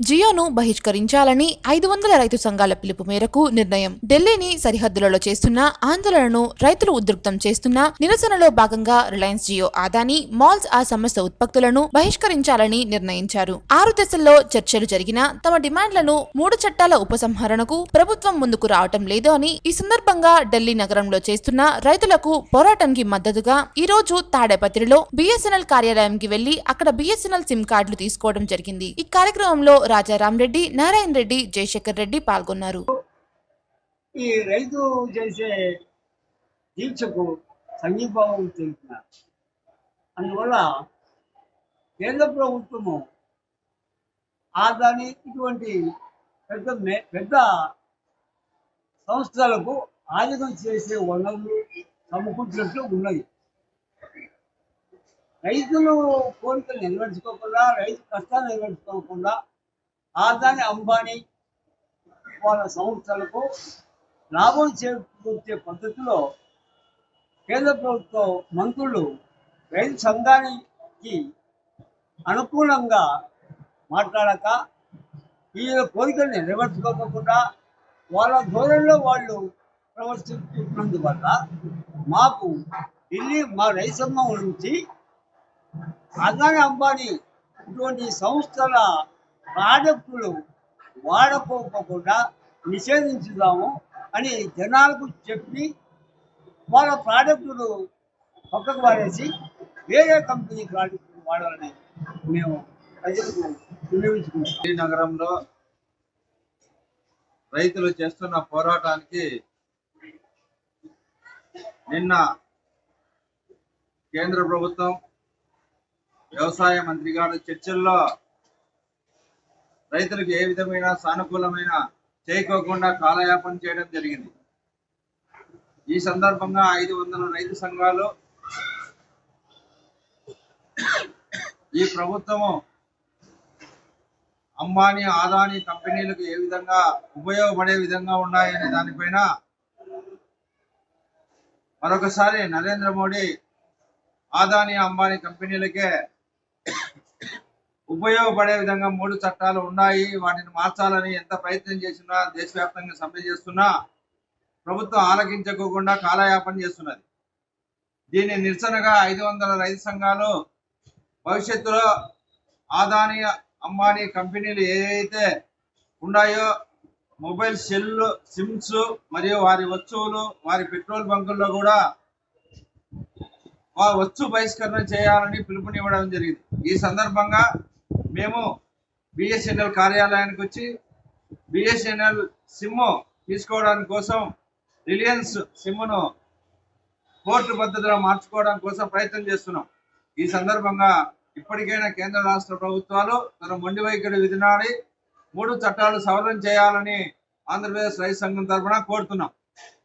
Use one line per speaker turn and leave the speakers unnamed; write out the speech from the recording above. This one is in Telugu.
జియోను బహిష్కరించాలని 500 రైతు సంఘాల పిలుపు మేరకు నిర్ణయం. ఢిల్లీని సరిహద్దులలో చేస్తున్న ఆందోళనను రైతులు ఉధృతం చేస్తున్న నిరసనలో భాగంగా రిలయన్స్ జియో అదానీ మాల్స్ ఆ సంస్థ ఉత్పత్తులను బహిష్కరించాలని నిర్ణయించారు. 6 దశల్లో చర్చలు జరిగినా తమ డిమాండ్లను 3 చట్టాల ఉపసంహరణకు ప్రభుత్వం ముందుకు రావటం లేదు అని ఈ సందర్భంగా ఢిల్లీ నగరంలో చేస్తున్న రైతులకు పోరాటానికి మద్దతుగా ఈ రోజు తాడేపత్రిలో బిఎస్ఎన్ఎల్ కార్యాలయంకి వెళ్లి అక్కడ బిఎస్ఎన్ఎల్ సిమ్ కార్డులు తీసుకోవడం జరిగింది. ఈ కార్యక్రమంలో రాజారాం రెడ్డి, నారాయణ రెడ్డి, జయశేఖర్ రెడ్డి పాల్గొన్నారు.
ఈ రైతు చేసే దీక్షకు సంఘీభావం తెలుపుతున్నారు. అందువల్ల కేంద్ర ప్రభుత్వము ఆదాని ఇటువంటి పెద్ద సంస్థలకు ఆర్థికం చేసే వనరులు సమకూర్చినట్లు ఉన్నది. రైతులు కోరికలు నెరవేర్చుకోకుండా, రైతు కష్టాలు నెరవేర్చుకోకుండా ఆదాని అంబానీ వాళ్ళ సంస్థలకు లాభం చేకూర్చే పద్ధతిలో కేంద్ర ప్రభుత్వ మంత్రులు రైతు సంఘానికి అనుకూలంగా మాట్లాడక ఈ కోరికలు నెరవేర్చుకోకుండా వాళ్ళ ధోరణిలో వాళ్ళు ప్రవర్తిస్తున్నందువల్ల మాకు ఢిల్లీ మా రైతు సంఘం నుంచి అదాని అంబానీ ఇటువంటి సంస్థల ప్రాజెక్టులు వాడకపోకుండా నిషేధించుదాము అని జనాలకు చెప్పి వాళ్ళ ప్రాజెక్టులు పక్కకు వాడేసి వేరే కంపెనీ ప్రాజెక్టులు వాడాలని మేము ప్రజలకు వినియోగించుకుంటాం.
ఈ నగరంలో రైతులు చేస్తున్న పోరాటానికి నిన్న కేంద్ర ప్రభుత్వం వ్యవసాయ మంత్రి గారి చర్చల్లో రైతులకు ఏ విధమైన సానుకూలమైన చేయకోకుండా కాలయాపన చేయడం జరిగింది. ఈ సందర్భంగా 500 రైతు సంఘాలు ఈ ప్రభుత్వము అంబానీ ఆదానీ కంపెనీలకు ఏ విధంగా ఉపయోగపడే విధంగా ఉన్నాయనే దానిపైన మరొకసారి నరేంద్ర మోడీ ఆదానీ అంబానీ కంపెనీలకే ఉపయోగపడే విధంగా 3 చట్టాలు ఉన్నాయి, వాటిని మార్చాలని ఎంత ప్రయత్నం చేసినా దేశవ్యాప్తంగా సమ్మె చేస్తున్నా ప్రభుత్వం ఆలకించకోకుండా కాలయాపన చేస్తున్నది. దీని నిరసనగా 500 రైతు సంఘాలు భవిష్యత్తులో ఆదానీ అంబానీ కంపెనీలు ఏవైతే ఉన్నాయో మొబైల్ సిమ్స్ మరియు వారి వస్తువులు, వారి పెట్రోల్ బంకుల్లో కూడా వస్తు బహిష్కరణ చేయాలని పిలుపునివ్వడం జరిగింది. ఈ సందర్భంగా మేము బిఎస్ఎన్ఎల్ కార్యాలయానికి వచ్చి బిఎస్ఎన్ఎల్ సిమ్ తీసుకోవడానికి కోసం రిలయన్స్ సిమ్ను పోర్టు పద్ధతిలో మార్చుకోవడం కోసం ప్రయత్నం చేస్తున్నాం. ఈ సందర్భంగా ఇప్పటికైనా కేంద్ర రాష్ట్ర ప్రభుత్వాలు తన మొండి వైఖరి విధానాన్ని 3 చట్టాలు సవరణ చేయాలని ఆంధ్రప్రదేశ్ రైతు సంఘం తరఫున కోరుతున్నాం.